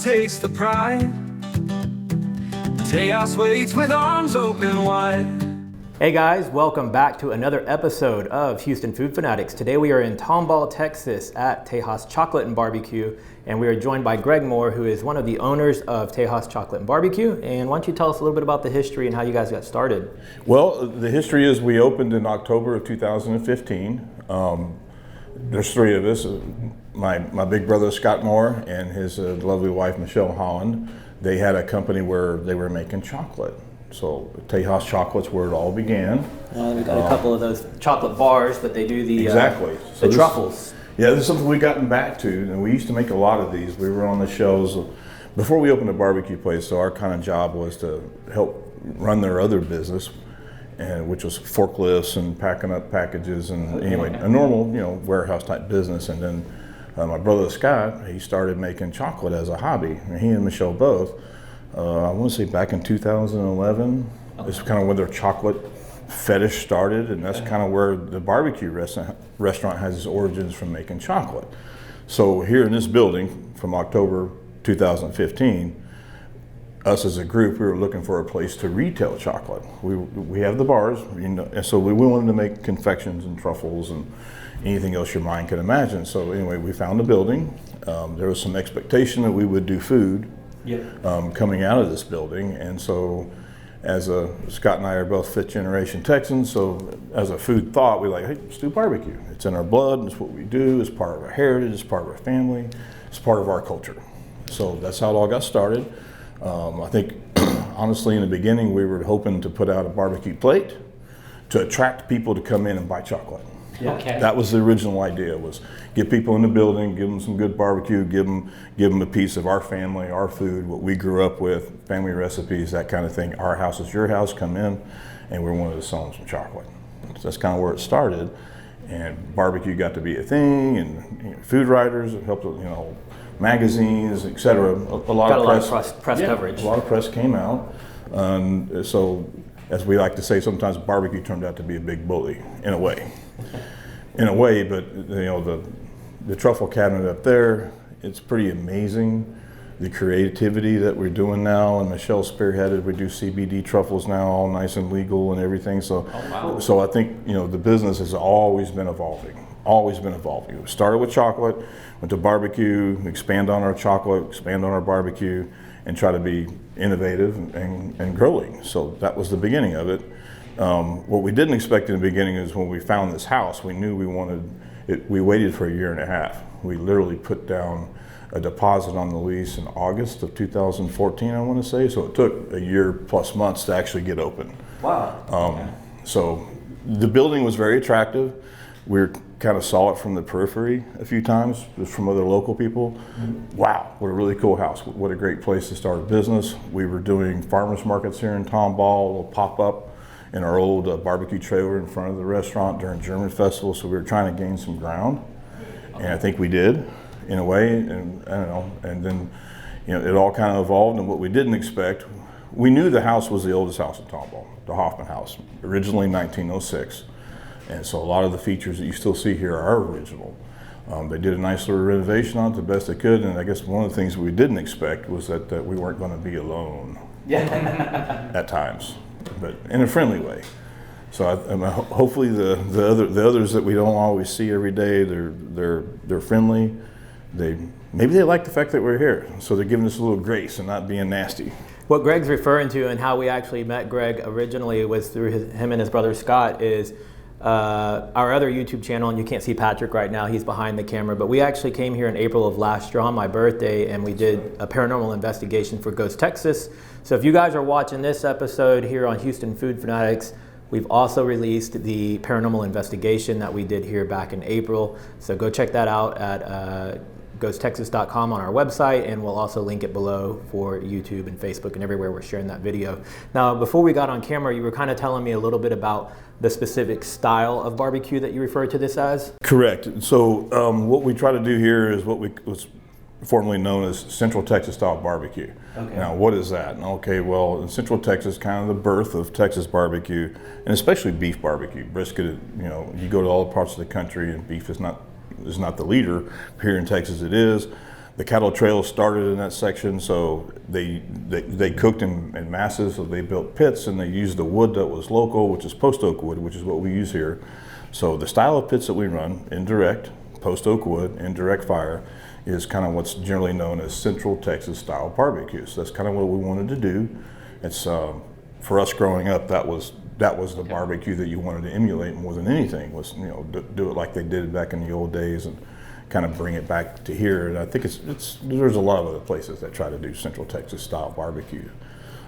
takes the pride. Tejas waits with arms open wide. Hey guys, welcome back to another episode of Houston Food Fanatics. Today we are in Tomball, Texas at Tejas Chocolate Barbecue, and we are joined by Greg Moore, who is one of the owners of Tejas Chocolate Barbecue. And why don't you tell us a little bit about the history and how you guys got started? Well, the history is we opened in October of 2015. There's three of us. My big brother Scott Moore and his lovely wife Michelle Holland. They had a company where they were making chocolate. So Tejas Chocolate's where it all began. We've got a couple of those chocolate bars, but they do the exactly so the truffles. Yeah, this is something we've gotten back to, and we used to make a lot of these. We were on the shelves before we opened a barbecue place. So our kind of job was to help run their other business, and which was forklifts and packing up packages, and anyway, a normal warehouse type business. And then my brother Scott, he started making chocolate as a hobby, and he and Michelle both. I want to say back in 2011, this is kind of where their chocolate fetish started, and that's kind of where the barbecue restaurant has its origins, from making chocolate. So here in this building, from October 2015, us as a group, we were looking for a place to retail chocolate. We have the bars, and so we wanted to make confections and truffles and anything else your mind can imagine. So anyway, we found a building. There was some expectation that we would do food. Yep. Coming out of this building, and so as Scott and I are both fifth generation Texans, so as a food thought, we like, hey, let's do barbecue. It's in our blood, it's what we do, it's part of our heritage, it's part of our family, it's part of our culture. So that's how it all got started. I think honestly in the beginning we were hoping to put out a barbecue plate to attract people to come in and buy chocolate. Yeah. Okay. That was the original idea, was get people in the building, give them some good barbecue, give them a piece of our family, our food, what we grew up with, family recipes, that kind of thing. Our house is your house, come in, and we wanted to sell them some chocolate. So that's kind of where it started, and barbecue got to be a thing, and food writers, it helped, magazines, etc. A lot of press coverage. A lot of press came out, so as we like to say, sometimes barbecue turned out to be a big bully, in a way. But the truffle cabinet up there, it's pretty amazing, the creativity that we're doing now, and Michelle spearheaded. We do CBD truffles now, all nice and legal and everything. So, So I think the business has always been evolving. We started with chocolate, went to barbecue, expand on our chocolate, expand on our barbecue, and try to be innovative and growing. So that was the beginning of it. What we didn't expect in the beginning is when we found this house, we knew we wanted it. We waited for a year and a half. We literally put down a deposit on the lease in August of 2014, I want to say. So it took a year plus months to actually get open. Wow. So the building was very attractive. We kind of saw it from the periphery a few times, just from other local people. Mm-hmm. Wow, what a really cool house. What a great place to start a business. We were doing farmers markets here in Tomball, a little pop-up in our old barbecue trailer in front of the restaurant during German Festival, so we were trying to gain some ground, and I think we did, in a way, and I don't know, and then it all kind of evolved. And what we didn't expect, we knew the house was the oldest house in Tomball, the Hoffman House, originally 1906, and so a lot of the features that you still see here are original. They did a nice little renovation on it the best they could, and I guess one of the things we didn't expect was that we weren't going to be alone. At times, but in a friendly way. So hopefully the others that we don't always see every day, they're friendly. Maybe they like the fact that we're here, so they're giving us a little grace and not being nasty. What Greg's referring to, and how we actually met Greg originally, was through him and his brother Scott, is our other YouTube channel, and you can't see Patrick right now, he's behind the camera, but we actually came here in April of last year on my birthday, and we did a paranormal investigation for Ghost Texas. So if you guys are watching this episode here on Houston Food Fanatics, we've also released the paranormal investigation that we did here back in April. So go check that out at ghosttexas.com on our website, and we'll also link it below for YouTube and Facebook and everywhere we're sharing that video. Now, before we got on camera, you were kind of telling me a little bit about the specific style of barbecue that you refer to this as? Correct. So what we try to do here is what was formerly known as Central Texas style barbecue. Okay. Now, what is that? Okay, well, in Central Texas, kind of the birth of Texas barbecue, and especially beef barbecue. Brisket, you go to all parts of the country, and beef is not the leader. Here in Texas, it is. The cattle trail started in that section, so they cooked in masses. So they built pits, and they used the wood that was local, which is post oak wood, which is what we use here. So the style of pits that we run, indirect, post oak wood, indirect fire, is kind of what's generally known as Central Texas style barbecue. So that's kind of what we wanted to do. It's for us growing up, that was the barbecue that you wanted to emulate more than anything. Was do it like they did back in the old days and kind of bring it back to here. And I think there's a lot of other places that try to do Central Texas style barbecue.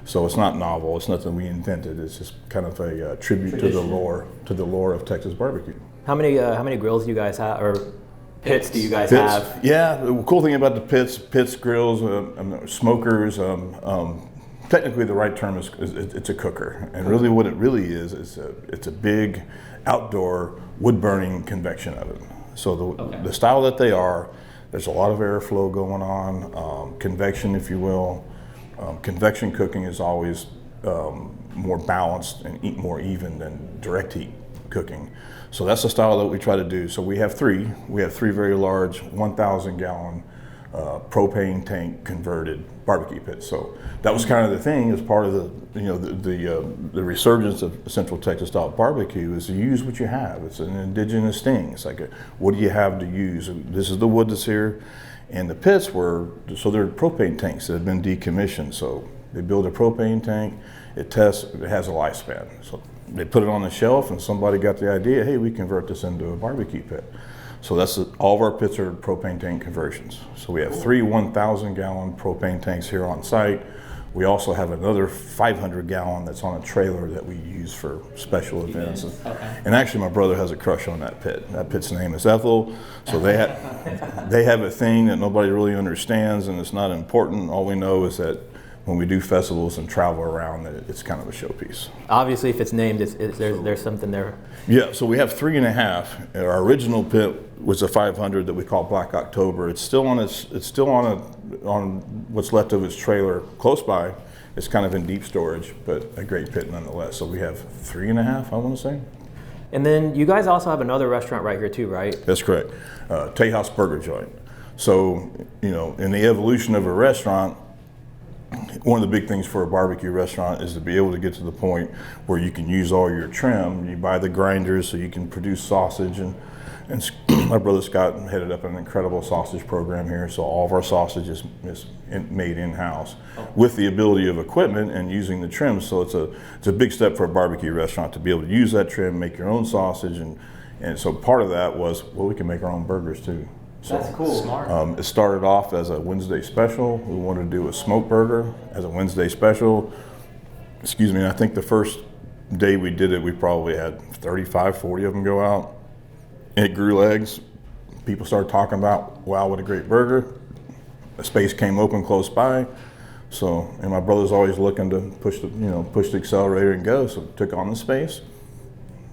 So it's not novel. It's nothing we invented. It's just kind of a tribute to the lore of Texas barbecue. How many grills do you guys have, or pits do you guys have? Yeah, the cool thing about the pits, grills, smokers. Technically, the right term is it's a cooker, and really what it really is it's a big outdoor wood burning convection oven. So the style that they are, there's a lot of airflow going on, convection, if you will. Convection cooking is always more balanced and more even than direct heat cooking. So that's the style that we try to do. So we have three very large 1,000 gallon propane tank converted barbecue pits. So that was kind of the thing as part of the resurgence of Central Texas style barbecue is to use what you have. It's an indigenous thing. It's like, what do you have to use? This is the wood that's here. And the pits they're propane tanks that have been decommissioned. So they build a propane tank, it tests, it has a lifespan. So they put it on the shelf and somebody got the idea, hey, we convert this into a barbecue pit. So all of our pits are propane tank conversions. So we have 3 1,000 gallon propane tanks here on site. We also have another 500 gallon that's on a trailer that we use for special events. And actually my brother has a crush on that pit. That pit's name is Ethel. So they have a thing that nobody really understands and it's not important. All we know is that when we do festivals and travel around, that it's kind of a showpiece. Obviously, if it's named, there's something there. Yeah, so we have 3.5. Our original pit was a 500 that we call Black October. It's still on what's left of its trailer close by. It's kind of in deep storage, but a great pit nonetheless. So we have 3.5, I want to say. And then you guys also have another restaurant right here too, right? That's correct. Tejas Burger Joint. So in the evolution of a restaurant, one of the big things for a barbecue restaurant is to be able to get to the point where you can use all your trim. You buy the grinders so you can produce sausage, and my brother Scott headed up an incredible sausage program here. So all of our sausage is made in-house with the ability of equipment and using the trim. So it's a big step for a barbecue restaurant to be able to use that trim, make your own sausage, and so part of that was, well, we can make our own burgers too. So, that's cool. Smart. It started off as a Wednesday special. We wanted to do a smoke burger as a Wednesday special. Excuse me, I think the first day we did it, we probably had 35, 40 of them go out. It grew legs. People started talking about, wow, what a great burger. The space came open close by. So, and my brother's always looking to push the accelerator and go, so took on the space.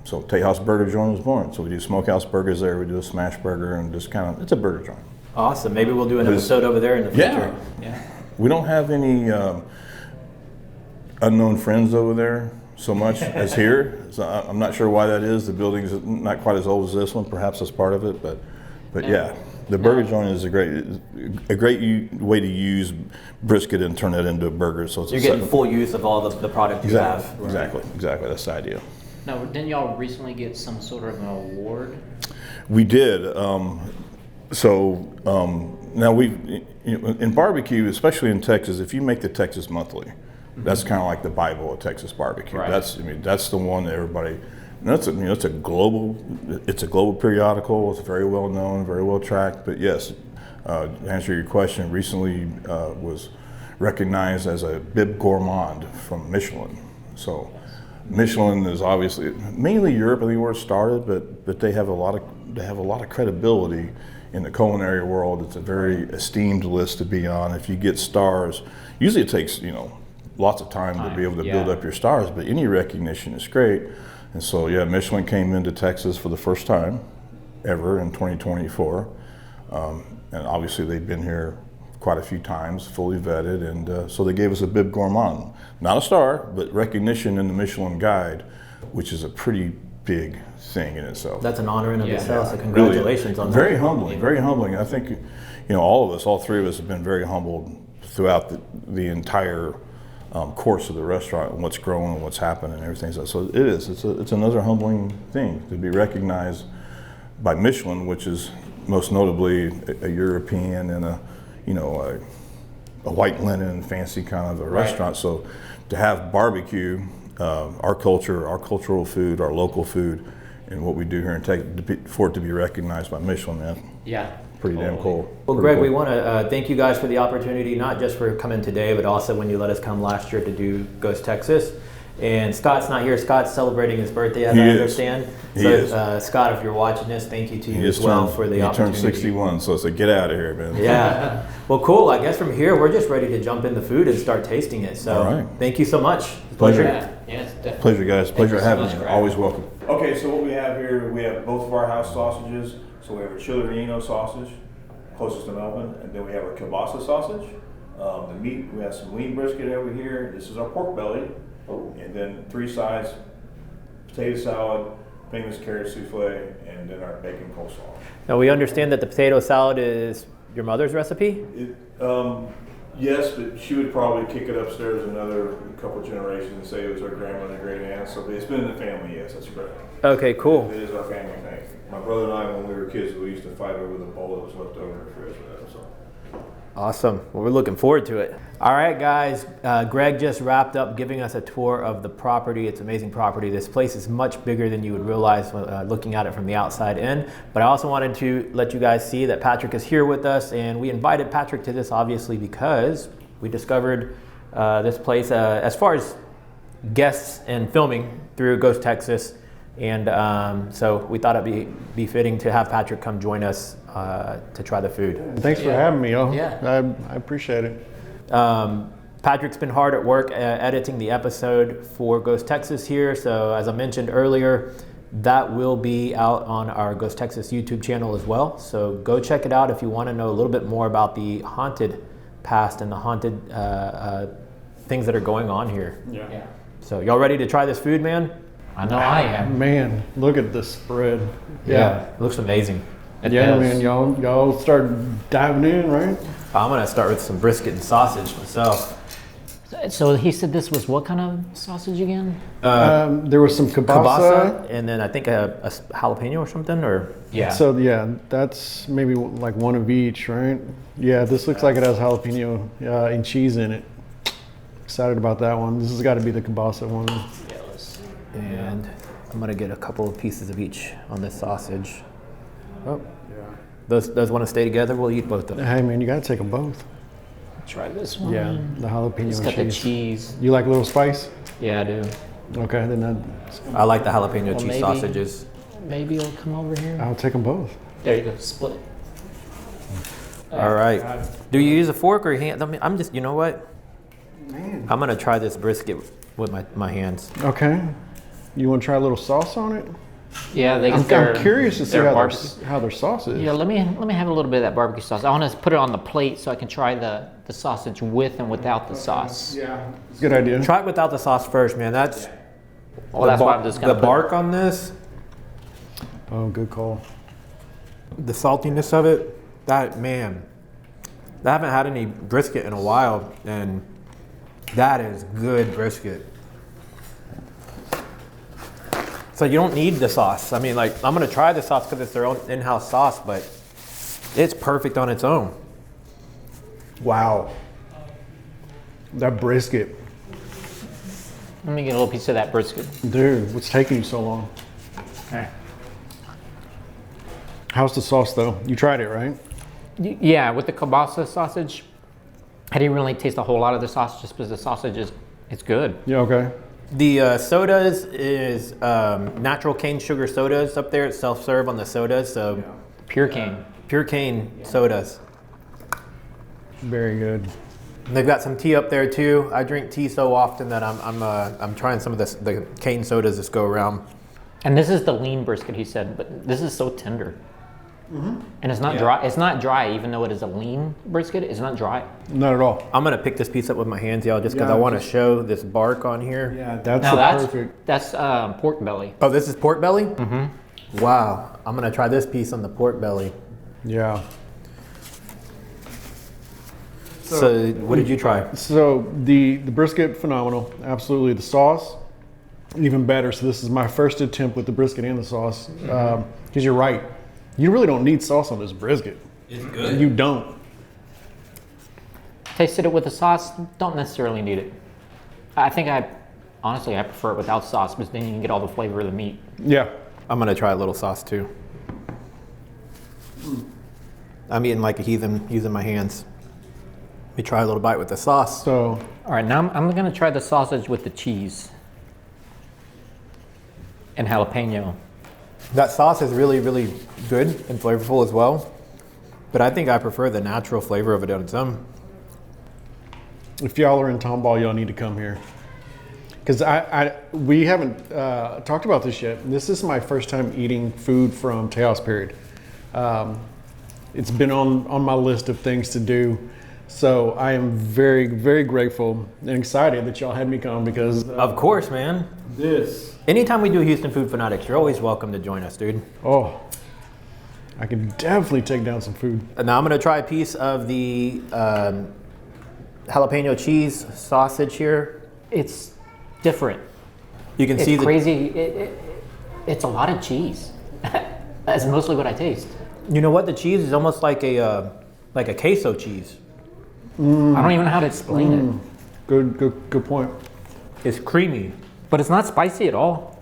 So Tejas Burger Joint was born. So we do smokehouse burgers there, we do a smash burger, and just kind of, it's a burger joint. Awesome. Maybe we'll do an episode over there in the future. Yeah. We don't have any unknown friends over there so much as here. So I'm not sure why that is. The building's not quite as old as this one. Perhaps that's part of it, but yeah. The burger joint is a great way to use brisket and turn it into a burger. So it's you're getting full use of all the product you have. Exactly. That's the idea. Now, didn't y'all recently get some sort of an award? We did. Now in barbecue, especially in Texas, if you make the Texas Monthly, that's kind of like the Bible of Texas barbecue. Right. That's the one that everybody. It's a global periodical. It's very well known, very well tracked. But yes, to answer your question, recently was recognized as a Bib Gourmand from Michelin. So Michelin is obviously mainly Europe, I think, where it started, but they have a lot of credibility in the culinary world. It's a very esteemed list to be on. If you get stars, usually it takes lots of time to be able to build up your stars, but any recognition is great. And so yeah, Michelin came into Texas for the first time ever in 2024, and obviously they've been here quite a few times, fully vetted, and so they gave us a Bib Gourmand. Not a star, but recognition in the Michelin Guide, which is a pretty big thing in itself. That's an honor in of itself, so congratulations on that. Very humbling, very humbling. I think, all of us, all three of us have been very humbled throughout the entire course of the restaurant and what's growing and what's happening and everything. So it is. It's another humbling thing to be recognized by Michelin, which is most notably a European and a white linen fancy kind of a restaurant. So to have barbecue, our culture, our cultural food, our local food, and what we do here in Texas, for it to be recognized by Michelin, man. Yeah. Pretty damn cool. Well, Pretty Greg, cool. we want to thank you guys for the opportunity, not just for coming today, but also when you let us come last year to do Ghost Texas. And Scott's not here. Scott's celebrating his birthday, as I understand. He is. Scott, if you're watching this, thank you to you He as well for the he opportunity. turned 61, so it's like, get out of here, man. Yeah. Well, cool. I guess from here, we're just ready to jump in the food and start tasting it. So All right. Thank you so much. Pleasure. Yeah, it's definitely. Pleasure, guys. Pleasure you so having much, you. Greg. Always welcome. Okay, so what we have here, we have both of our house sausages. So we have a chili relleno sausage, closest to Melbourne, and then we have our kielbasa sausage. The meat, we have some lean brisket over here. This is our pork belly. And then 3 sides, potato salad, famous carrot souffle, and then our bacon coleslaw. Now, we understand that the potato salad is your mother's recipe? Yes, but she would probably kick it upstairs another couple generations and say it was our grandmother, great aunt. So it's been in the family, yes, that's correct. Okay, cool. It is our family thing. My brother and I, when we were kids, we used to fight over the bowl that was left over in the fridge with that. So. Awesome. Well, we're looking forward to it. All right, guys. Greg just wrapped up giving us a tour of the property. It's an amazing property. This place is much bigger than you would realize looking at it from the outside in. But I also wanted to let you guys see that Patrick is here with us, and we invited Patrick to this obviously because we discovered this place as far as guests and filming through Ghost Texas. And so we thought it'd be fitting to have Patrick come join us to try the food. Thanks for having me, y'all. Yeah. I appreciate it. Patrick's been hard at work editing the episode for Ghost Texas here. So as I mentioned earlier, that will be out on our Ghost Texas YouTube channel as well. So go check it out if you want to know a little bit more about the haunted past and the haunted things that are going on here. Yeah. So y'all ready to try this food, man? I know I am. Man, look at the spread. It looks amazing. It Yeah, does. man, y'all start diving in, right? I'm gonna start with some brisket and sausage myself. So he said this was what kind of sausage again? There was some Kielbasa, and then I think a jalapeno or something, or Yeah. So yeah, that's maybe like one of each, right? Yeah, this looks like it has jalapeno and cheese in it. Excited about that one. This has got to be the kielbasa one. and I'm gonna get a couple of pieces of each on this sausage. Oh, Yeah. those want to stay together? We'll eat both of them. Hey man, you gotta take them both. Try this one. Yeah, the jalapeno It's and got the cheese. cheese. You like a little spice? Yeah, I do. Okay, then I like the jalapeno cheese maybe- sausages. Maybe it'll come over here. I'll take them both. There you go. Split. All right. Do you use a fork or hand? I'm just, you know what? I'm gonna try this brisket with my hands. Okay. You want to try a little sauce on it? Yeah, they I'm get curious to see their how barbecue. their sauce is. Yeah, let me have a little bit of that barbecue sauce. I want to put it on the plate so I can try the sausage with and without the sauce. Yeah, it's a good idea. Try it without the sauce first, man. That's Well, that's why I'm just gonna the put- bark on this, Oh, good call. the saltiness of it. That man, I haven't had any brisket in a while, and that is good brisket. So you don't need the sauce. I mean, like, I'm gonna try the sauce because it's their own in-house sauce, but it's perfect on its own. Wow. That brisket. Let me get a little piece of that brisket. Dude, what's taking you so long? Okay. How's the sauce though? You tried it, right? Yeah, with the kielbasa sausage, I didn't really taste a whole lot of the sauce just because the sausage it's good. Yeah, okay. The sodas is natural cane sugar sodas up there. It's self-serve on the sodas, so Pure cane. pure cane sodas. Very good. And they've got some tea up there too. I drink tea so often that I'm trying some of the cane sodas this go around. And this is the lean brisket, he said, but this is so tender. And it's not dry. It's not dry, even though it is a lean brisket. It's not dry. Not at all. I'm gonna pick this piece up with my hands, y'all, just because Yeah, I want to just- show this bark on here. Yeah, that's Now the perfect. that's pork belly. Oh, this is pork belly? Mm-hmm. Wow. I'm gonna try this piece on the pork belly. Yeah. So what did you try? So the brisket, phenomenal. Absolutely. The sauce, even better. So this is my first attempt with the brisket and the sauce. Because you're right. You really don't need sauce on this brisket. It's good. You don't. Tasted it with the sauce, don't necessarily need it. I think honestly, I prefer it without sauce, because then you can get all the flavor of the meat. Yeah. I'm gonna try a little sauce too. I'm eating like a heathen using my hands. Let me try a little bite with the sauce. So All right, now I'm gonna try the sausage with the cheese and jalapeno. That sauce is really, really good and flavorful as well. But I think I prefer the natural flavor of it on its own. if y'all are in Tomball, y'all need to come here. Because we haven't talked about this yet. This is my first time eating food from Tejas, period. It's been on my list of things to do. So I am very, very grateful and excited that y'all had me come because Of course, man. this, Anytime we do Houston Food Fanatics, you're always welcome to join us, dude. oh, I can definitely take down some food. Now I'm gonna try a piece of the jalapeno cheese sausage here. It's different. You can It's see crazy. It's a lot of cheese. That's mostly what I taste. You know what? The cheese is almost like a queso cheese. I don't even know how to explain it. Good point. It's creamy. But it's not spicy at all.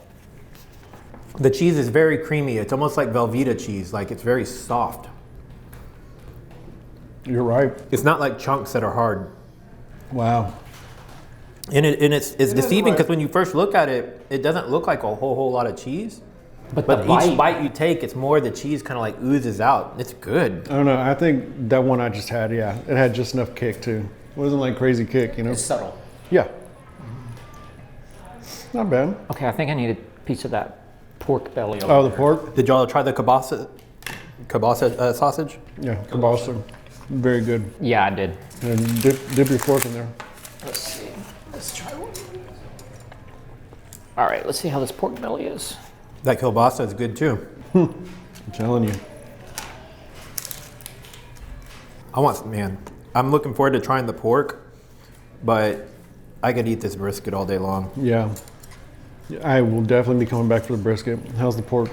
The cheese is very creamy. It's almost like Velveeta cheese. Like it's very soft. You're right. It's not like chunks that are hard. Wow. And it's deceiving right. because when you first look at it, it doesn't look like a whole lot of cheese. But But the each bite you take, it's more the cheese kind of like oozes out. It's good. I don't know. I think that one I just had, yeah, it had just enough kick too. It wasn't like crazy kick, you know? It's subtle. Yeah. Not bad. Okay, I think I need a piece of that pork belly. Oh, the pork? Did y'all try the kielbasa sausage? Yeah, kielbasa. Very good. Yeah, I did. And dip your fork in there. Let's see. Let's try one. All right, let's see how this pork belly is. That kielbasa is good too. I'm telling you. I'm looking forward to trying the pork, but I could eat this brisket all day long. Yeah. I will definitely be coming back for the brisket. How's the pork?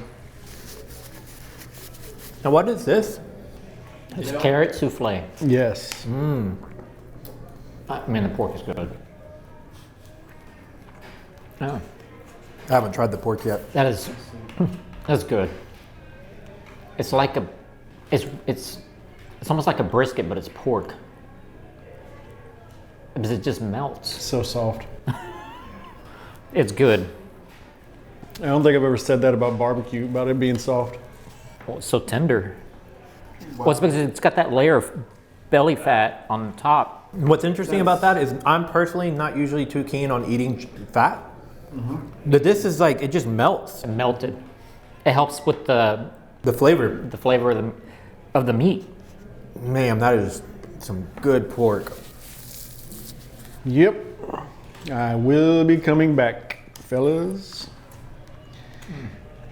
Now what is this? It's carrot souffle. Yes. I mean, the pork is good. Oh, I haven't tried the pork yet. that's good. It's like it's almost like a brisket, but it's pork. Because it just melts. So soft. It's good. I don't think I've ever said that about barbecue, about it being soft. Well, it's so tender. Well, it's because it's got that layer of belly fat on the top. What's interesting about that is I'm personally not usually too keen on eating fat. But this is like, it just melts. It melted. It helps with the The flavor, of the meat. man, that is some good pork. Yep. I will be coming back, fellas.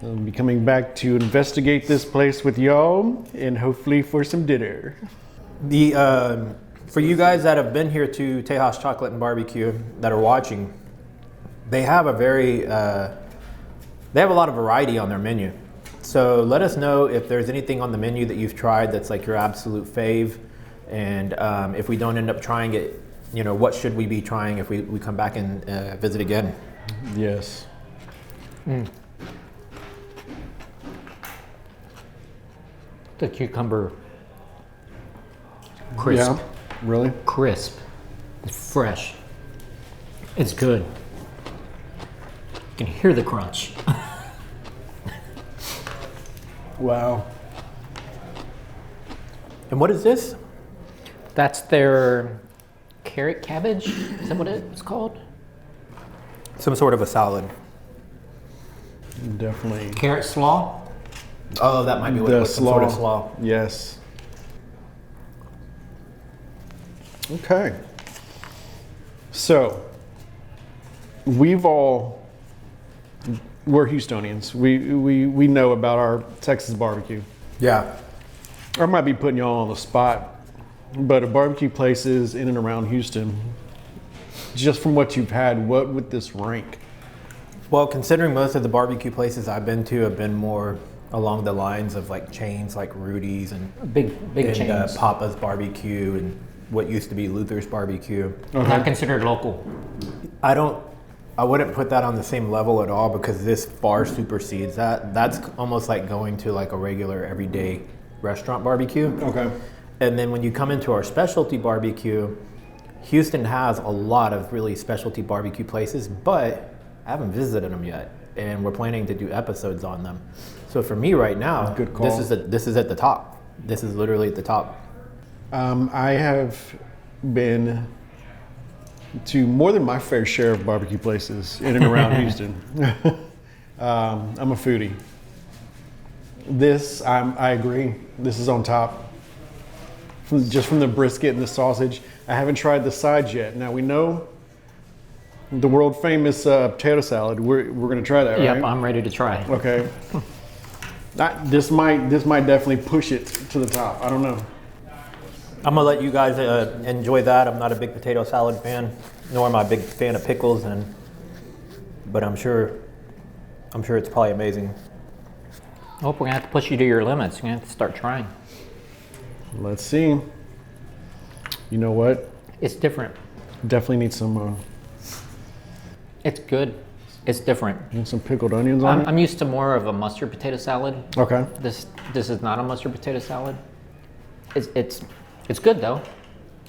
I'll be coming back to investigate this place with y'all and hopefully for some dinner. For you guys that have been here to Tejas Chocolate and Barbecue that are watching, they have they have a lot of variety on their menu. So let us know if there's anything on the menu that you've tried that's like your absolute fave. And if we don't end up trying it, you know, what should we be trying if we come back and visit again? Yes. The cucumber, crisp, Yeah. Really? crisp. It's fresh. It's good. You can hear the crunch. Wow. And what is this? That's their carrot cabbage. Is that what it's called? Some sort of a salad. Definitely. Carrot slaw. Oh, that might be what it The was, some sort of slaw. slaw. Yes. Okay. So, we're Houstonians. We know about our Texas barbecue. Yeah. I might be putting y'all on the spot, but barbecue places in and around Houston, just from what you've had, what would this rank? Well, considering most of the barbecue places I've been to have been more along the lines of like chains like Rudy's and Big and, chains. Papa's Barbecue and what used to be Luther's Barbecue. Not considered local. I wouldn't put that on the same level at all because this far supersedes that. That's almost like going to like a regular everyday restaurant barbecue. Okay. And then when you come into our specialty barbecue, Houston has a lot of really specialty barbecue places, but I haven't visited them yet, and we're planning to do episodes on them. So for me right now, Good call. this is at the top. This is literally at the top. I have been to more than my fair share of barbecue places in and around Houston. I'm a foodie. I agree. This is on top. Just from the brisket and the sausage. I haven't tried the sides yet. Now we know the world famous potato salad. We're gonna try that, Yep, right? I'm ready to try. Okay. This might definitely push it to the top. I don't know. I'm gonna let you guys enjoy that. I'm not a big potato salad fan, nor am I a big fan of pickles, but I'm sure it's probably amazing. I hope we're gonna have to push you to your limits. You're gonna have to start trying. Let's see. You know what? It's different. Definitely need some It's good. It's different. some pickled onions on it. I'm used to more of a mustard potato salad. Okay. This is not a mustard potato salad. It's good though.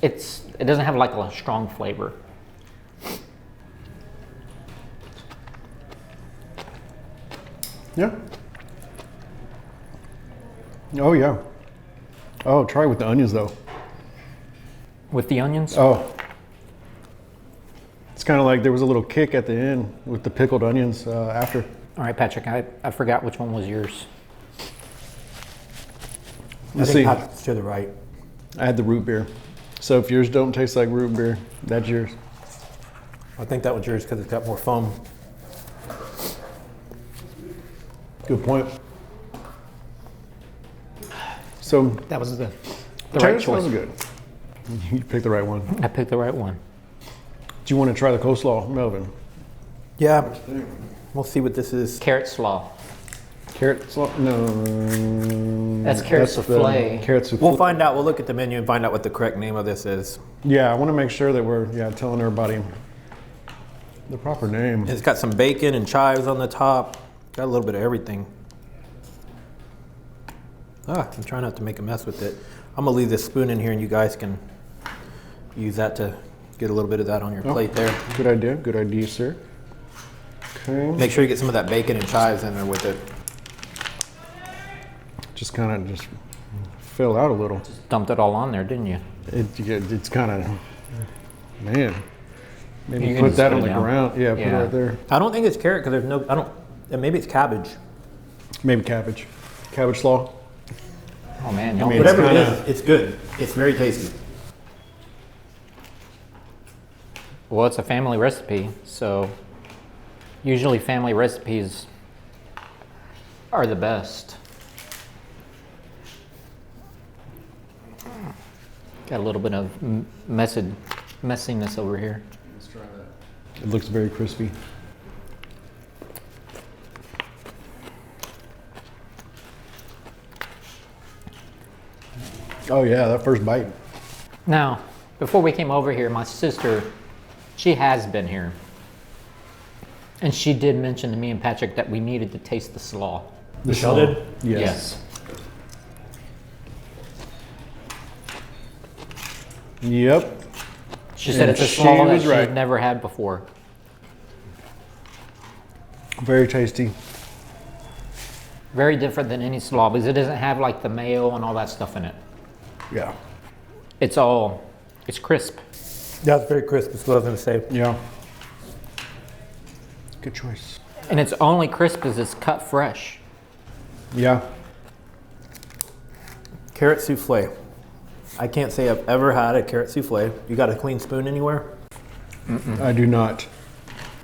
It doesn't have like a strong flavor. Yeah. Oh yeah. Oh, try it with the onions though. With the onions? Oh. It's kind of like there was a little kick at the end with the pickled onions after. All right, Patrick, I forgot which one was yours. Let's I see. think Patrick's to the right. I had the root beer. So if yours don't taste like root beer, that's yours. I think that one's yours because it's got more foam. Good point. So That was the right Texas choice. was good. You picked the right one. I picked the right one. Do you want to try the coleslaw, Melvin? Yeah, we'll see what this is. Carrot slaw. Carrot slaw? No. That's carrot the souffle. Carrot souffle. We'll find out. We'll look at the menu and find out what the correct name of this is. Yeah, I want to make sure that we're telling everybody the proper name. It's got some bacon and chives on the top. Got a little bit of everything. I'm trying not to make a mess with it. I'm gonna leave this spoon in here and you guys can use that to get a little bit of that on your plate there. Good idea. Good idea, sir. Okay. Make sure you get some of that bacon and chives in there with it. Just kind of just fill out a little. Dumped it all on there, didn't you? It's kind of, man. Maybe You can put just that put on it the down. ground. Yeah, put it Yeah. right there. I don't think it's carrot because there's no, maybe it's cabbage. Maybe cabbage. Cabbage slaw. Oh man, mean, Whatever it's it kinda- is, it's good. It's very tasty. well, it's a family recipe, so usually family recipes are the best. Got a little bit of messiness over here. Let's try that. It looks very crispy. Oh yeah, that first bite. Now, before we came over here, my sister, she has been here. And she did mention to me and Patrick that we needed to taste the slaw. Michelle did? Yes. Yep. She said And it's a she slaw that was she's right. never had before. Very tasty. Very different than any slaw because it doesn't have like the mayo and all that stuff in it. Yeah. It's crisp. Yeah, it's very crisp. That's what I was going to say. Yeah. Good choice. And it's only crisp because it's cut fresh. Yeah. Carrot souffle. I can't say I've ever had a carrot souffle. You got a clean spoon anywhere? I do not.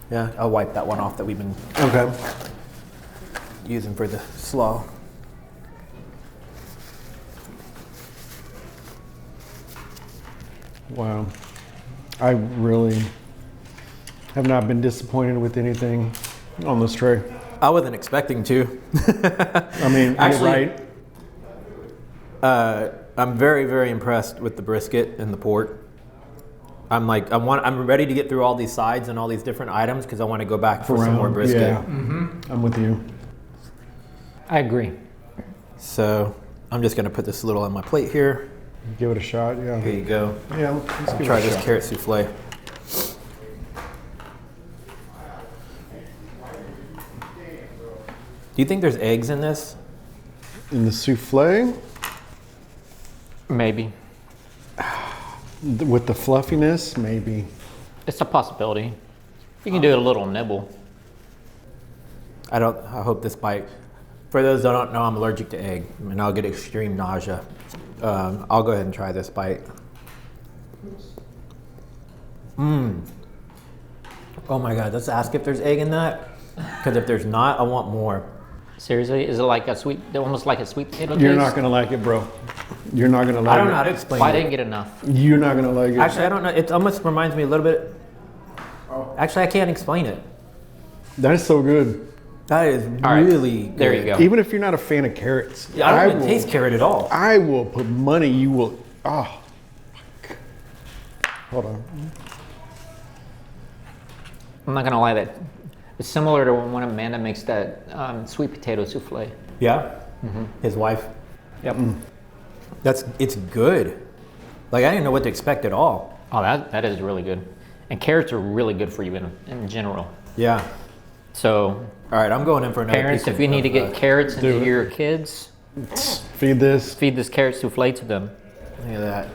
Yeah, I'll wipe that one off that we've been Okay. using for the slaw. Wow. I really have not been disappointed with anything on this tray. I wasn't expecting to. I mean, Actually, you're right. I'm very, very impressed with the brisket and the pork. I'm ready to get through all these sides and all these different items because I want to go back for some more brisket. Yeah. I'm with you. I agree. So I'm just gonna put this little on my plate here. Give it a shot. Yeah. Here you go. Yeah. Let's give Try it a this shot. carrot souffle. Do you think there's eggs in this? In the souffle, Maybe. with the fluffiness, maybe. It's a possibility. You can do a little nibble. I hope this bite. For those that don't know, I'm allergic to egg, and I'll get extreme nausea. I'll go ahead and try this bite. Oh my God, let's ask if there's egg in that. Because if there's not, I want more. Seriously, is it like a sweet, almost like a sweet potato You're taste? not gonna like it, bro. You're not gonna like it. I don't know how to explain Well, I it. didn't get enough. You're not gonna like it. Actually, I don't know. It almost reminds me a little bit. Actually, I can't explain it. That is so good. That is All right, really good. there you go. Even if you're not a fan of carrots, Yeah, I don't even taste carrot at all. I will put money you will. Oh. Fuck. Hold on. I'm not gonna lie, that it's similar to when Amanda makes that sweet potato souffle. Yeah? His wife. Yep. It's good. Like, I didn't know what to expect at all. Oh, that is really good. And carrots are really good for you in general. Yeah. So, All right, I'm going in for another parents, piece if you need to of, get carrots do into it. your kids, Feed this. feed this carrot souffle to them. Look at that.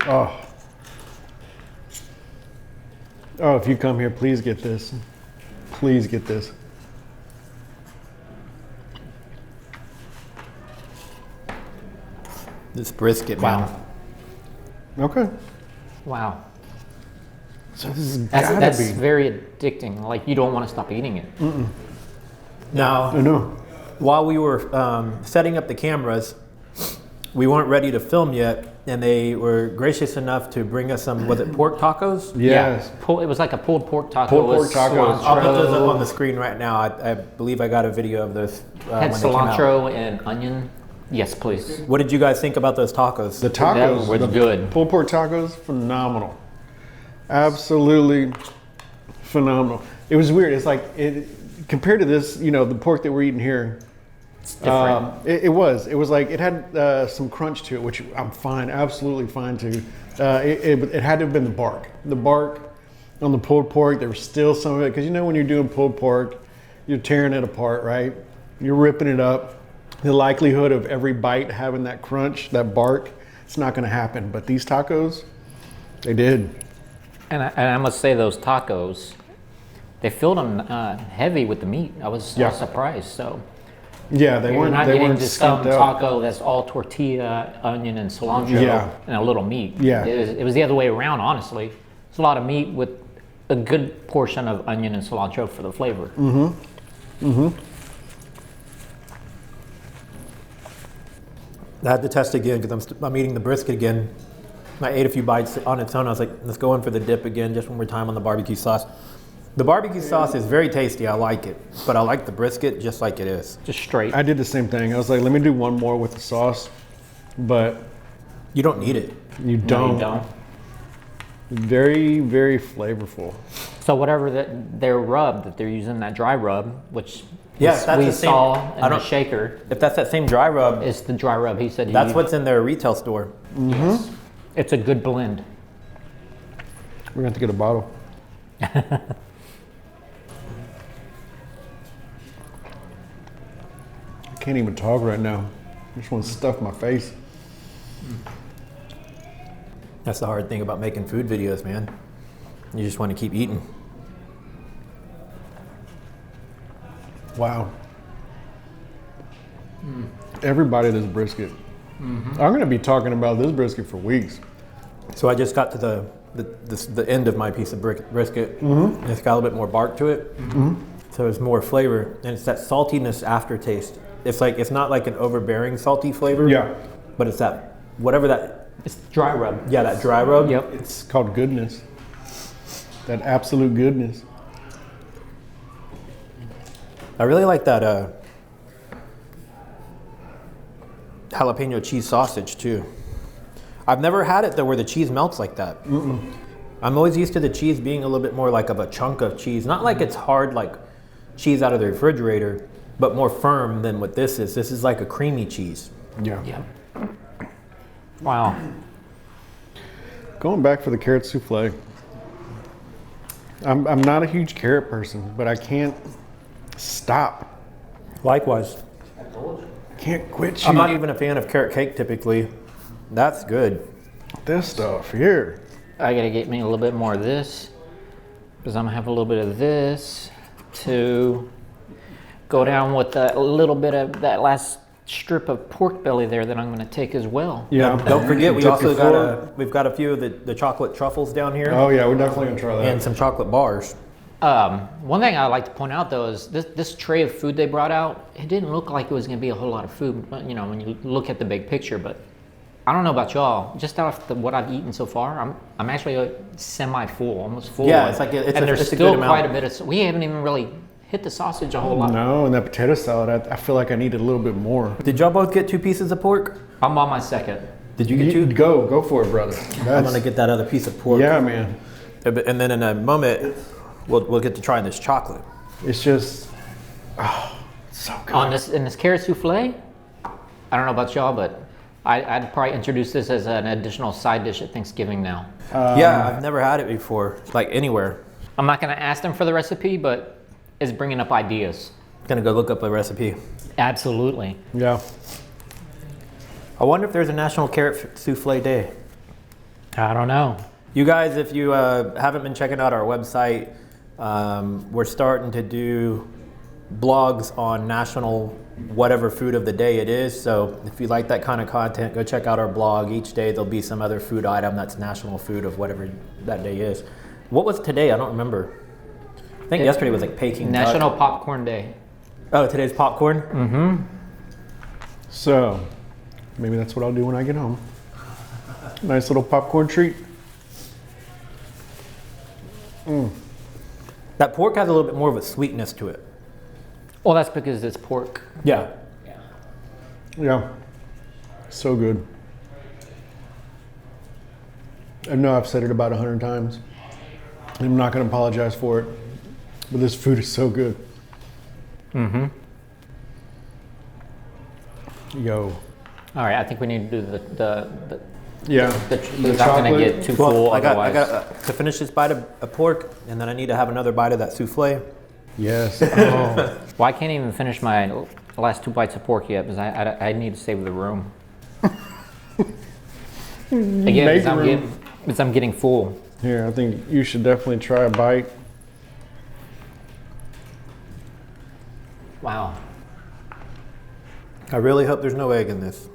Oh. Oh, if you come here, please get this. Please get this. This brisket, man. Wow. Okay. Wow. So this is That's gotta be. very addicting. Like, you don't want to stop eating it. Now, I know. while we were setting up the cameras, we weren't ready to film yet, and they were gracious enough to bring us some, was it pork tacos? Yes. Yeah. It was like a pulled pork taco. Pulled with pork tacos. I'll put those up cilantro. on the screen right now. I believe I got a video of those Had when they came out. cilantro and onion. Yes, please. What did you guys think about those tacos? The tacos were the good. Pulled pork tacos, phenomenal. Absolutely phenomenal. It was weird. It's like compared to this, the pork that we're eating here. It's different. It was like it had some crunch to it, which I'm fine, absolutely fine to. It had to have been the bark. The bark on the pulled pork. There was still some of it because when you're doing pulled pork, you're tearing it apart, right? You're ripping it up. The likelihood of every bite having that crunch, that bark, it's not going to happen. But these tacos, they did. And I must say, those tacos, they filled them heavy with the meat. I was surprised. So Yeah, they you're weren't. not They getting weren't just some skimped out. taco that's all tortilla, onion, and cilantro, Yeah. and a little meat. Yeah. It was the other way around. Honestly, it's a lot of meat with a good portion of onion and cilantro for the flavor. I had to test again because I'm eating the brisket again. I ate a few bites on its own. I was like, let's go in for the dip again, just one more time on the barbecue sauce. The barbecue sauce is very tasty. I like it, but I like the brisket just like it is. Just straight. I did the same thing. I was like, let me do one more with the sauce, but You don't need it. you No, don't. you don't. Very, very flavorful. So whatever their rub that they're using, that dry rub, which Yes, that's we the same. saw in I the don't- shaker, If that's that same dry rub, is the dry rub. He said he that's used. what's in their retail store. Yes. It's a good blend. We're gonna have to get a bottle. I can't even talk right now. I just want to stuff my face. That's the hard thing about making food videos, man. You just want to keep eating. Wow. Everybody this brisket. I'm gonna be talking about this brisket for weeks. So I just got to the end of my piece of brisket. And it's got a little bit more bark to it. So it's more flavor, and it's that saltiness aftertaste. It's not like an overbearing salty flavor. Yeah. But it's that whatever that It's dry rub. Yeah, that dry rub. Yep. It's called goodness. That absolute goodness. I really like that jalapeno cheese sausage too. I've never had it though where the cheese melts like that. I'm always used to the cheese being a little bit more like of a chunk of cheese. Not like it's hard like cheese out of the refrigerator, but more firm than what this is. This is like a creamy cheese. Yeah. Yep. Wow. Going back for the carrot souffle. I'm not a huge carrot person, but I can't stop. Likewise. Can't quit I'm not eating even a fan of carrot cake typically. That's good. this stuff here. I gotta get me a little bit more of this because I'm gonna have a little bit of this to go down with a little bit of that last strip of pork belly there that I'm gonna take as well. Yeah. Don't forget, we Took also before. we've got a few of the chocolate truffles down here Oh yeah, we're definitely gonna try that. and some chocolate bars. One thing I like to point out though is this tray of food they brought out, it didn't look like it was gonna be a whole lot of food, you know, when you look at the big picture, but I don't know about y'all, just out of what I've eaten so far, I'm actually semi-full, almost full. Yeah, it's like it's and a- there's it's a still good amount. quite a bit of, we haven't even really hit the sausage a whole lot. No, and that potato salad, I feel like I needed a little bit more. Did y'all both get 2 pieces of pork? I'm on my second. Did you get 2? Go for it, brother. I'm gonna get that other piece of pork. Yeah, man. And then in a moment, we'll get to trying this chocolate. It's just, so good. In this carrot souffle, I don't know about y'all, but I'd probably introduce this as an additional side dish at Thanksgiving now. Yeah, I've never had it before, like anywhere. I'm not gonna ask them for the recipe, but it's bringing up ideas. Gonna go look up a recipe. Absolutely. Yeah. I wonder if there's a National Carrot Souffle Day. I don't know. You guys, if you haven't been checking out our website, we're starting to do blogs on national whatever food of the day it is. So if you like that kind of content, go check out our blog. Each day there'll be some other food item that's national food of whatever that day is. What was today? I don't remember. I think yesterday was like Peking duck. National Popcorn Day. Oh, today's popcorn? So, maybe that's what I'll do when I get home. Nice little popcorn treat. That pork has a little bit more of a sweetness to it. Well, that's because it's pork. Yeah. Yeah. So good. I know I've said it about 100 times. I'm not going to apologize for it. But this food is so good. Yo. All right, I think we need to do the Yeah. we're not gonna chocolate. get too full Well, I got otherwise. to finish this bite of pork, and then I need to have another bite of that souffle. Yes. Oh. Well, I can't even finish my last 2 bites of pork yet because I need to save the room. Again, Make because I'm getting full. Here, I think you should definitely try a bite. Wow. I really hope there's no egg in this.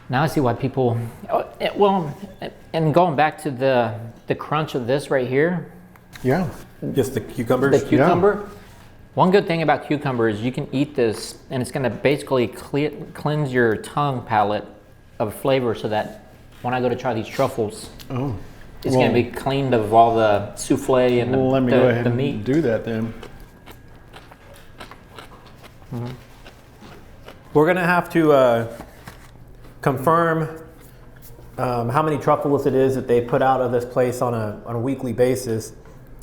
Now I see why people. Well, and going back to the crunch of this right here, Yeah. Just the cucumbers? the cucumber. One good thing about cucumber is you can eat this, and it's going to basically cleanse your tongue palate of flavor, so that when I go to try these truffles, Oh. it's going to be cleaned of all the souffle and Well, let me go ahead the and meat. do that then. We're gonna have to confirm how many truffles it is that they put out of this place on a weekly basis.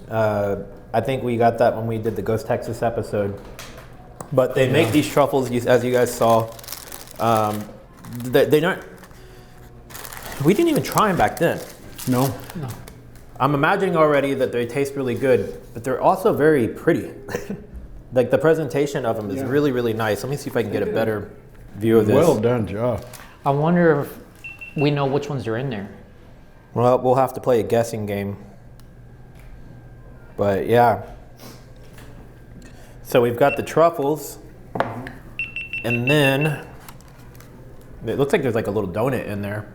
I think we got that when we did the Ghost Texas episode. But they make these truffles, as you guys saw. They don't. We didn't even try them back then. No. I'm imagining already that they taste really good, but they're also very pretty. Like the presentation of them is really, really nice. Let me see if I can get a better view of this. Well done, job. I wonder if we know which ones are in there. Well, we'll have to play a guessing game. But yeah. So we've got the truffles. And then it looks like there's like a little donut in there.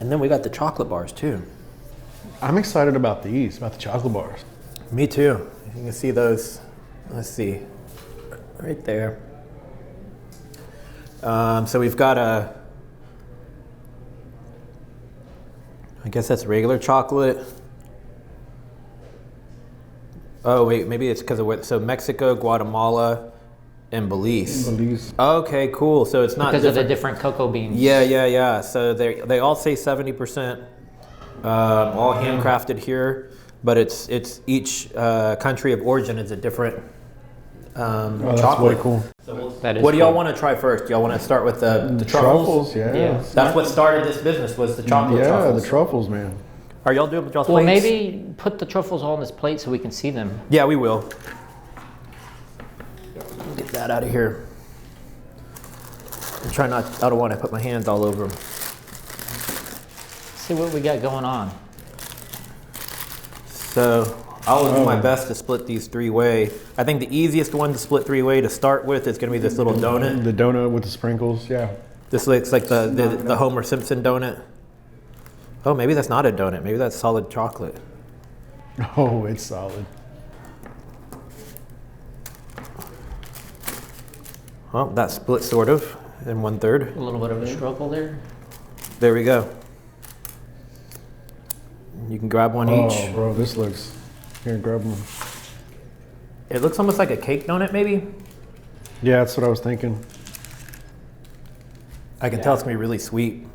And then we got the chocolate bars too. I'm excited about these, about the chocolate bars. Me too. You can see those. Let's see. Right there. So we've got I guess that's regular chocolate. Oh wait, maybe it's because of what? So Mexico, Guatemala, and Belize. Belize. Okay, cool. So it's not Because of the different cocoa beans. Yeah. So they all say 70%, all handcrafted here, but it's each country of origin is a different That's chocolate. way cool. That is What do y'all cool. want to try first? Do y'all want to start with the Truffles, yeah. Yeah. That's what started this business was the chocolate Yeah, truffles. the truffles, man. Are y'all doing y'all's Well, plates? maybe put the truffles all on this plate so we can see them. Yeah, we will. Get that out of here. I'm trying not. I don't want to put my hands all over them. See what we got going on. So I'll do my best to split these three-way. I think the easiest one to split three-way to start with is going to be this little donut. The donut with the sprinkles, yeah. This looks like the Homer Simpson donut. Oh, maybe that's not a donut. Maybe that's solid chocolate. Oh, it's solid. Well, that split sort of in 1/3. A little bit of a struggle there. There we go. You can grab one each. Oh, bro, this looks. Here, grab one. It looks almost like a cake donut, maybe. Yeah, that's what I was thinking. I can tell it's gonna be really sweet.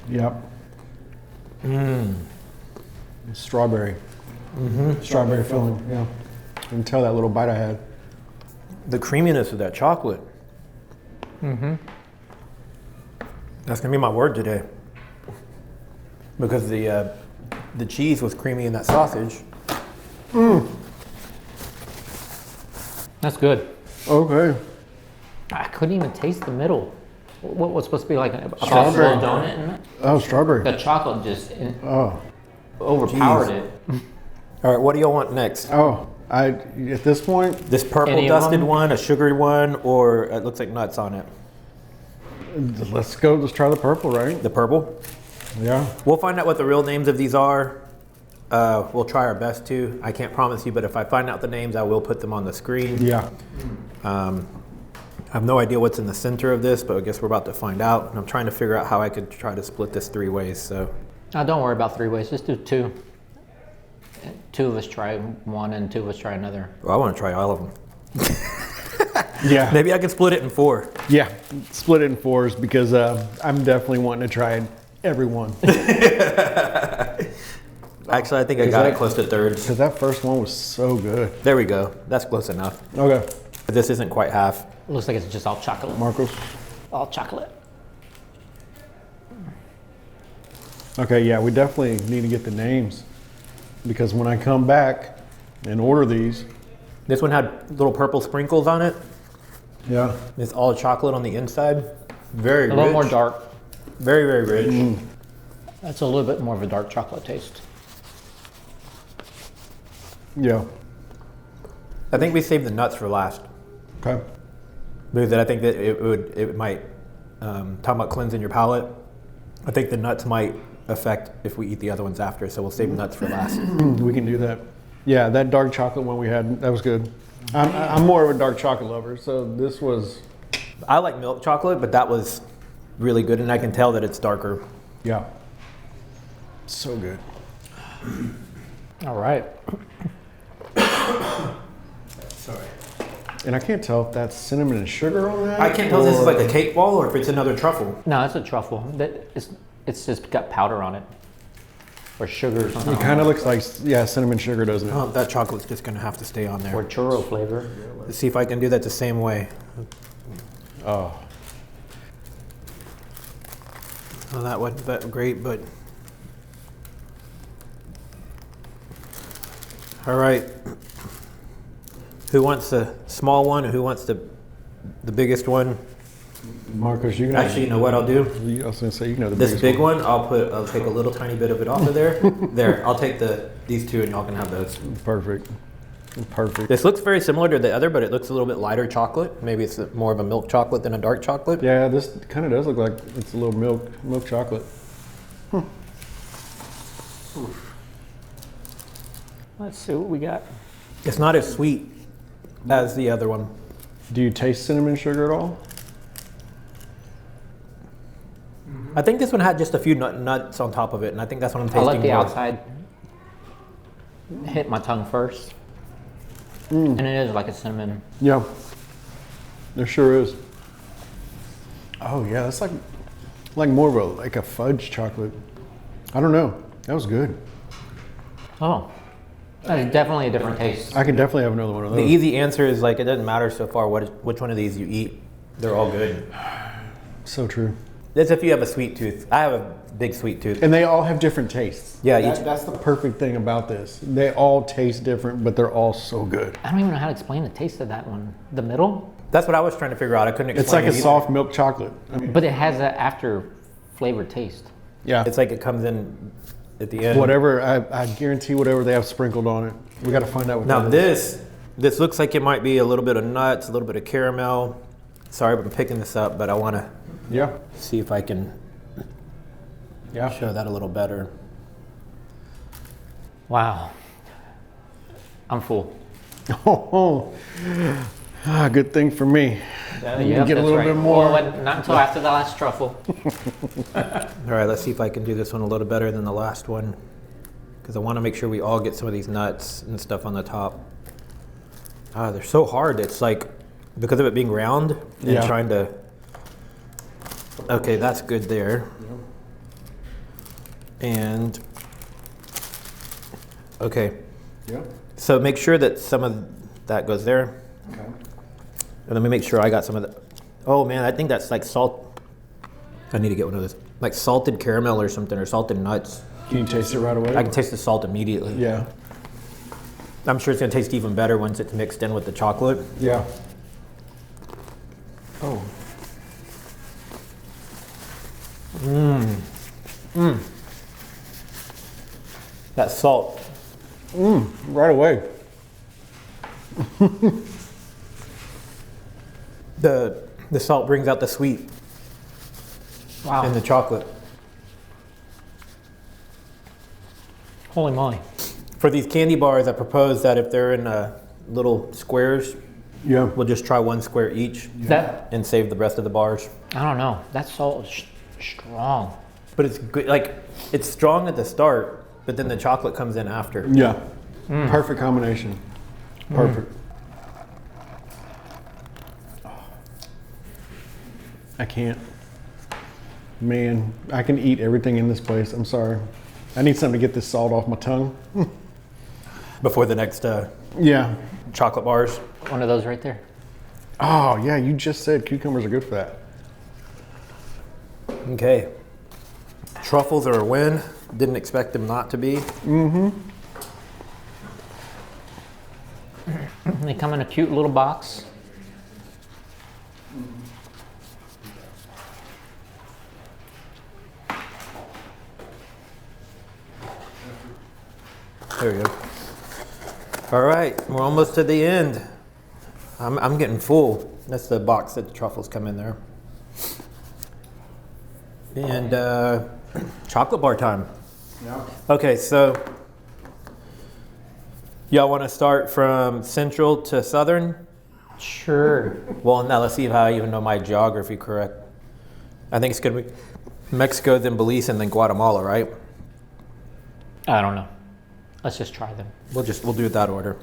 Yep. Strawberry. Strawberry filling, yeah. You can tell that little bite I had. The creaminess of that chocolate. That's gonna be my word today. Because the cheese was creamy in that sausage. That's good. Okay. I couldn't even taste the middle. What was supposed to be like a Strawberry. festival donut in it? Oh, strawberry. The chocolate just Oh. overpowered Jeez. it. All right, what do y'all want next? Oh, at this point, This purple Any of dusted them? one, a sugared one, or it looks like nuts on it? let's try the purple, right? The purple? Yeah. We'll find out what the real names of these are. We'll try our best to. I can't promise you, but if I find out the names, I will put them on the screen. Yeah. I have no idea what's in the center of this, but I guess we're about to find out. And I'm trying to figure out how I could try to split this 3 ways. So Don't worry about 3 ways. Just do 2. 2 of us try one and 2 of us try another. well, I want to try all of them. Yeah. Maybe I could split it in 4. Yeah. Split it in 4s because I'm definitely wanting to try every one. Actually, I think I got it close to 1/3. Because that first one was so good. There we go. That's close enough. Okay. But this isn't quite half. It looks like it's just all chocolate. Marcos. All chocolate. Okay, yeah, we definitely need to get the names because when I come back and order these, This one had little purple sprinkles on it. yeah, It's all chocolate on the inside. Very A rich. little more dark. Very, very rich. That's a little bit more of a dark chocolate taste. yeah, I think we saved the nuts for last. okay, Because I think that it might, talking about cleansing your palate, I think the nuts might affect if we eat the other ones after, so we'll save the nuts for last. we can do that. Yeah, that dark chocolate one we had, that was good. I'm more of a dark chocolate lover, so this was, I like milk chocolate, but that was really good, and I can tell that it's darker. yeah, so good. All right. Sorry. And I can't tell if that's cinnamon and sugar on that. I can't tell if this is or- like a cake ball or if it's another truffle. No, it's a truffle. It's just got powder on it. Or sugar or something. It kind of looks like, yeah, cinnamon sugar, doesn't it? Oh, that chocolate's just gonna have to stay on Or there. churro flavor. Let's see if I can do that the same way. Oh, Oh, that wasn't that great, but. All right. Who wants the small one and who wants the biggest one? Marcos, you can Actually, you know what I'll do? I was gonna say, you know the This biggest big one, I'll take a little tiny bit of it off of there. There, I'll take these 2 and y'all can have those. Perfect. Perfect. This looks very similar to the other, but it looks a little bit lighter chocolate. Maybe it's more of a milk chocolate than a dark chocolate. Yeah, this kind of does look like it's a little milk chocolate. Let's see what we got. It's not as sweet as the other one. Do you taste cinnamon sugar at all? I think this one had just a few nuts on top of it, and I think that's what I'm I tasting let the more. outside hit my tongue first. And it is like a cinnamon. Yeah, there sure is. Oh yeah, that's like more of a fudge chocolate. I don't know. That was good. Oh, that's definitely a different taste. I can definitely have another one of The those. easy answer is like, it doesn't matter so far which one of these you eat. They're all good. So true. That's if you have a sweet tooth. I have a big sweet tooth. And they all have different tastes. Yeah, that's the perfect thing about this. They all taste different, but they're all so good. I don't even know how to explain the taste of that one. The middle, That's what I was trying to figure out. I couldn't explain It's like it a either. soft milk chocolate. I mean, but it has an after flavored taste. yeah. It's like it comes in at the end. Whatever, I guarantee whatever they have sprinkled on it. We got to find out what Now that is. this looks like it might be a little bit of nuts, a little bit of caramel. Sorry if I'm picking this up, but I want to Yeah. see if I can Yeah. show that a little better. Wow. I'm full. Oh, good thing for me. Yeah, get a little bit more. Well, not until after the last truffle. All right, let's see if I can do this one a little better than the last one, because I want to make sure we all get some of these nuts and stuff on the top. Ah, they're so hard. It's like, because of it being round and Yeah. trying to. Okay, that's good there. And okay, Yeah. so make sure that some of that goes there. Okay. And let me make sure I got some of the. Oh man, I think that's like salt. I need to get one of those, like salted caramel or something, or salted nuts. Can you taste it right away? I can taste the salt immediately. Yeah. I'm sure it's gonna taste even better once it's mixed in with the chocolate. Yeah. Oh. That salt. Right away. The salt brings out the sweet Wow. in the chocolate. Holy moly. For these candy bars, I propose that if they're in little squares, Yeah. we'll just try one square each That, and save the rest of the bars. I don't know. That salt is strong. But it's good, like it's strong at the start, but then the chocolate comes in after. Yeah. Perfect combination. Perfect. I can't. Man, I can eat everything in this place. I'm sorry. I need something to get this salt off my tongue. Before the next Yeah. chocolate bars. One of those right there. Oh, yeah, you just said cucumbers are good for that. Okay. Truffles are a win. Didn't expect them not to be. They come in a cute little box. There we go. All right, we're almost to the end. I'm getting full. That's the box that the truffles come in there. And chocolate bar time. Yeah. Okay, so y'all want to start from central to southern? Sure. Well, now let's see if I even know my geography correct. I think it's gonna be Mexico, then Belize, and then Guatemala, right? I don't know. Let's just try them. We'll do it that order.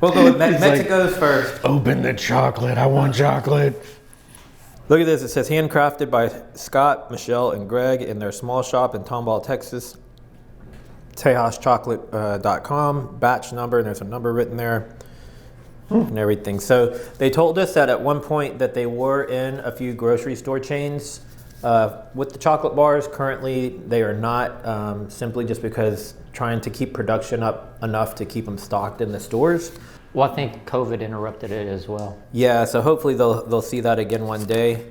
We'll go with Mexico's first. Open the chocolate. I want chocolate. Look at this. It says handcrafted by Scott, Michelle, and Greg in their small shop in Tomball, Texas. TejasChocolate.com. Batch number, and there's a number written there. And everything. So they told us that at one point that they were in a few grocery store chains with the chocolate bars. Currently, they are not, simply just because trying to keep production up enough to keep them stocked in the stores. Well, I think COVID interrupted it as well. Yeah, so hopefully they'll see that again one day.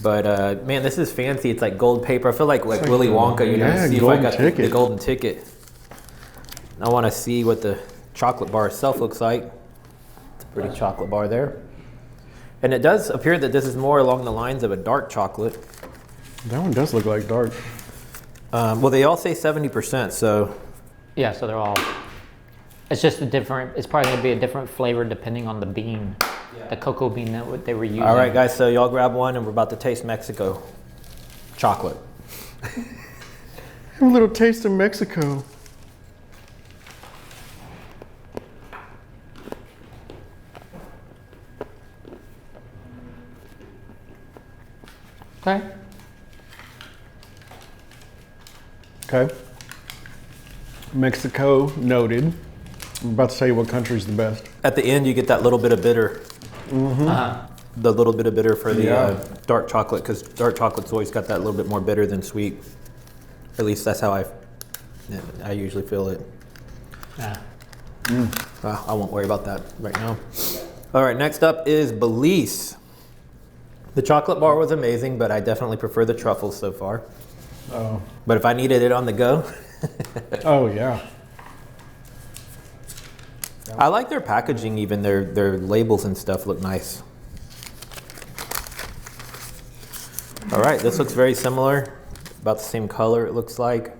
But man, this is fancy. It's like gold paper. I feel like Willy Wonka. You know, yeah, see if I golden got the ticket. golden ticket. I want to see what the chocolate bar itself looks like. It's a pretty chocolate bar there. And it does appear that this is more along the lines of a dark chocolate. That one does look like dark. Well, they all say 70%, so Yeah, so they're all. It's just a different. It's probably gonna be a different flavor depending on the bean, the cocoa bean that they were using. all right, guys. So y'all grab one, and we're about to taste Mexico. chocolate. A little taste of Mexico. Okay. Okay. Mexico noted. I'm about to tell you what country's the best. At the end, you get that little bit of bitter. The little bit of bitter for the dark chocolate, because dark chocolate's always got that little bit more bitter than sweet. At least that's how I usually feel it. Yeah. Well, I won't worry about that right now. All right, next up is Belize. The chocolate bar was amazing, but I definitely prefer the truffles so far. Oh. But if I needed it on the go, Oh yeah. I like their packaging. Even their labels and stuff look nice. All right, this looks very similar. About the same color, it looks like.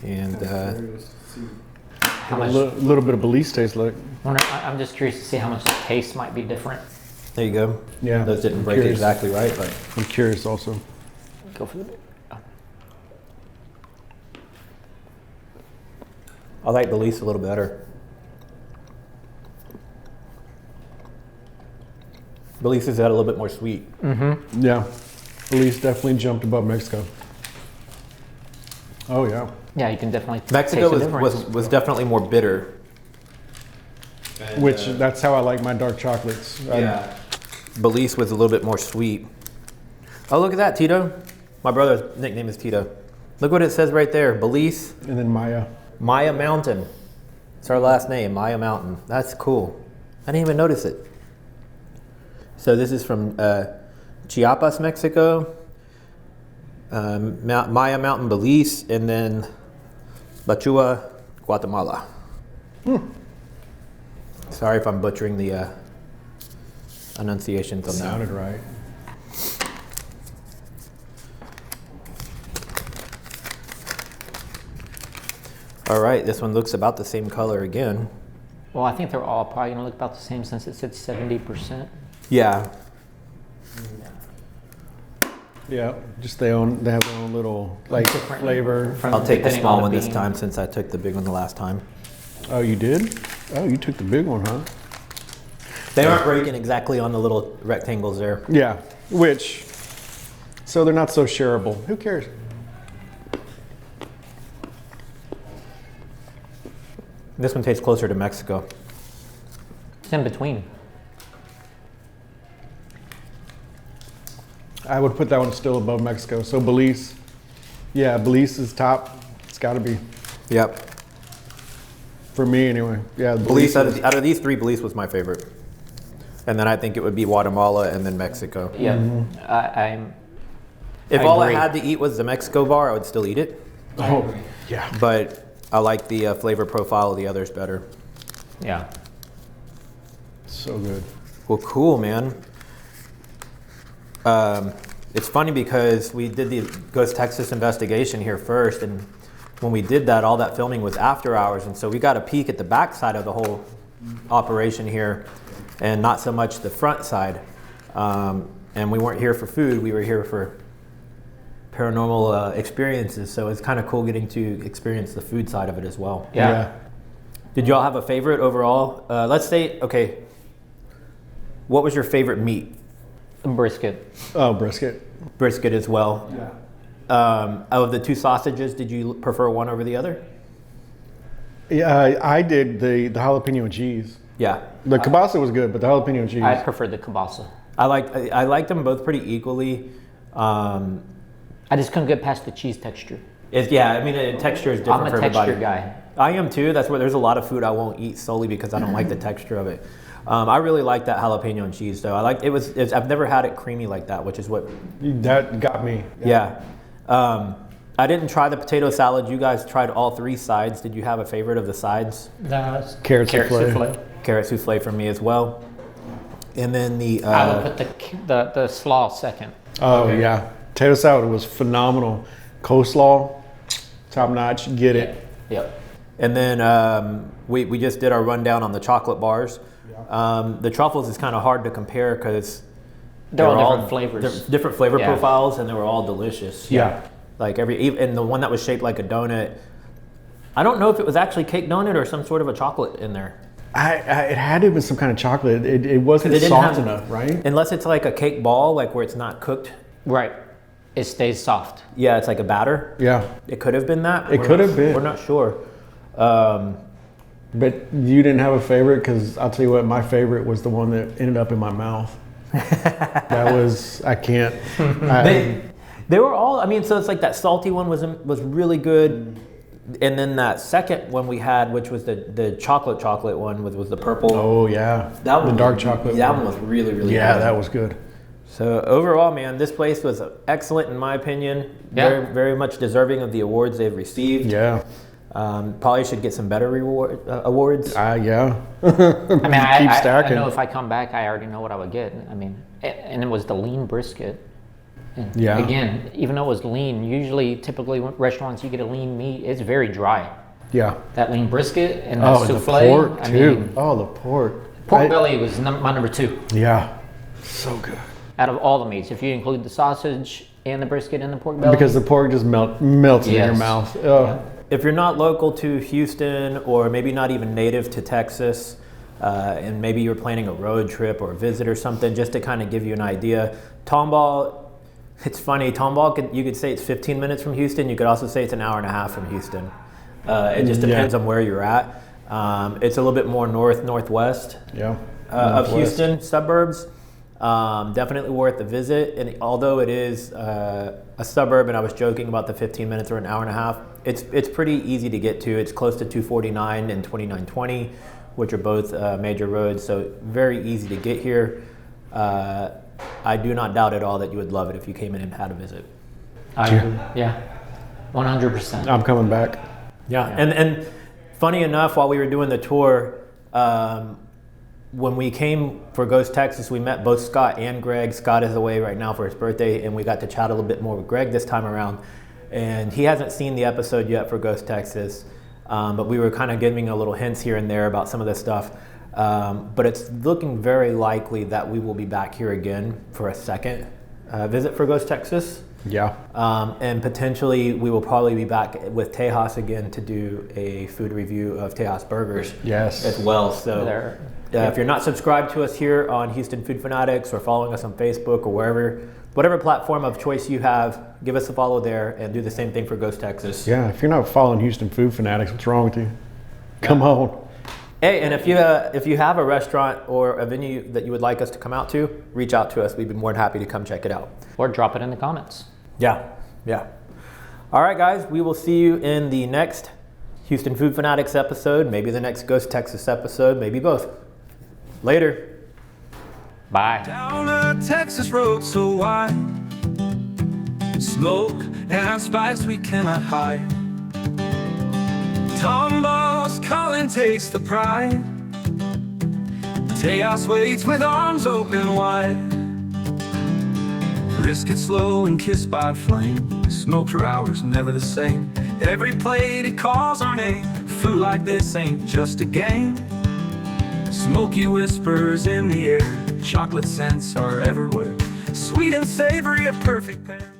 And How A much? little bit of Belize taste like. I'm just curious to see how much the taste might be different. there you go. Yeah. Those didn't I'm break curious. exactly right, but I'm curious also. Go for the big. I like Belize a little better. Belize is a little bit more sweet. Yeah. Belize definitely jumped above Mexico. Oh yeah. Yeah, you can definitely Mexico taste the difference. was definitely more bitter. Which that's how I like my dark chocolates. Belize was a little bit more sweet. Oh, look at that, Tito. My brother's nickname is Tito. Look what it says right there, Belize. And then Maya. Maya Mountain. It's our last name, Maya Mountain. That's cool. I didn't even notice it. So this is from Chiapas, Mexico, Maya Mountain, Belize, and then Bachua, Guatemala. Sorry if I'm butchering the enunciations on that. Sounded right. All right, this one looks about the same color again. Well, I think they're all probably gonna look about the same since it said 70%. Yeah, Yeah. Just they have their own little like Different flavor. from- I'll take the depending small on one the this bean. time since I took the big one the last time. Oh, you did? Oh, you took the big one, huh? They aren't breaking exactly on the little rectangles there. Yeah. Which, so they're not so shareable. Who cares? This one tastes closer to Mexico. It's in between. I would put that one still above Mexico. So Belize, yeah, Belize is top. It's got to be Yep. for me anyway. Yeah, Belize, is- out of these three, Belize was my favorite. And then I think it would be Guatemala and then Mexico. Yeah, Mm-hmm. I'm. If I all agree. I had to eat was the Mexico bar, I would still eat it. Oh, yeah. But I like the flavor profile of the others better. Yeah. So good. Well, cool, man. It's funny because we did the Ghost Texas investigation here first, and when we did that, all that filming was after hours, and so we got a peek at the back side of the whole operation here, and not so much the front side. And we weren't here for food; we were here for paranormal experiences. So it's kind of cool getting to experience the food side of it as well. Yeah. Did y'all have a favorite overall? Let's say, okay, what was your favorite meat? Brisket. Oh, brisket. Brisket as well. Yeah. Of the two sausages, did you prefer one over the other? Yeah, I did the jalapeno cheese. Yeah, The kielbasa was good, but the jalapeno cheese. I prefer the kielbasa. I liked them both pretty equally. I just couldn't get past the cheese texture. Yeah, I mean, the texture is different I'm a for everybody. texture guy. I am too. That's where there's a lot of food I won't eat solely because I don't like the texture of it. I really like that jalapeno and cheese though. I like I've never had it creamy like that, which is what. That got me. Yeah. I didn't try the potato salad. You guys tried all three sides. Did you have a favorite of the sides? Carrot souffle. Carrot souffle for me as well. And then the I would put the slaw second. Oh yeah, potato salad was phenomenal. Coleslaw, top notch. Get it. Yep. and then we just did our rundown on the chocolate bars. The truffles is kind of hard to compare because They're all different They're flavors. different flavor Yeah. profiles, and they were all delicious. Yeah. Like and the one that was shaped like a donut, I don't know if it was actually cake donut or some sort of a chocolate in there. It had to have been some kind of chocolate. It wasn't It didn't soft have- enough, right? Unless it's like a cake ball, like where it's not cooked. Right. It stays soft. Yeah, it's like a batter. Yeah. It could have been that. It We're could not- have been. We're not sure. But you didn't have a favorite, because I'll tell you what, my favorite was the one that ended up in my mouth. That was, I can't. They were all. I mean, so it's like that salty one was really good, and then that second one we had, which was the chocolate one, was the purple. Oh yeah, That the one, dark chocolate. That one was really good. Yeah, that was good. So overall, man, this place was excellent in my opinion. Yeah. Very, very much deserving of the awards they've received. Yeah. Probably should get some better awards. Yeah. I mean, Keep I stacking. know if I come back, I already know what I would get. I mean, and it was the lean brisket. And Yeah. Again, even though it was lean, typically restaurants you get a lean meat, it's very dry. Yeah. That lean brisket and the Oh, souffle. the pork I too. mean, Oh, the pork. pork belly was my number 2 Yeah. So good. out of all the meats. If you include the sausage and the brisket and the pork belly, Because the pork just melts in your Yes. mouth. Oh. If you're not local to Houston, or maybe not even native to Texas, and maybe you're planning a road trip or a visit or something, just to kind of give you an idea, Tomball, it's funny, Tomball, you could say it's 15 minutes from Houston, you could also say it's an hour and a half from Houston. It just depends on where you're at. It's a little bit more northwest Yeah. of Northwest. Houston suburbs. Definitely worth a visit, and although it is a suburb, and I was joking about the 15 minutes or an hour and a half, it's pretty easy to get to. It's close to 249 and 2920, which are both major roads, so very easy to get here. I do not doubt at all that you would love it if you came in and had a visit. yeah, 100%. I'm coming back. Yeah, and funny enough, while we were doing the tour, when we came for Ghost Texas, we met both Scott and Greg. Scott is away right now for his birthday, and we got to chat a little bit more with Greg this time around. And he hasn't seen the episode yet for Ghost Texas, but we were kind of giving a little hints here and there about some of this stuff. But it's looking very likely that we will be back here again for a second visit for Ghost Texas. Yeah. And potentially we will probably be back with Tejas again to do a food review of Tejas Burgers Yes. as well. So if you're not subscribed to us here on Houston Food Fanatics or following us on Facebook or whatever platform of choice you have, give us a follow there and do the same thing for Ghost Texas. Yeah. If you're not following Houston Food Fanatics, what's wrong with you? Come on. Hey, and if you have a restaurant or a venue that you would like us to come out to, reach out to us. We'd be more than happy to come check it out. Or drop it in the comments. Yeah. All right, guys, we will see you in the next Houston Food Fanatics episode, maybe the next Ghost Texas episode, maybe both. Later. Bye. Down a Texas road so wide, smoke and spice we cannot hide. Tomball's calling takes the pride. Tejas waits with arms open wide. Brisket slow and kissed by flame. Smoked for hours, never the same. Every plate it calls our name. Food like this ain't just a game. Smoky whispers in the air. Chocolate scents are everywhere. Sweet and savory, a perfect pair.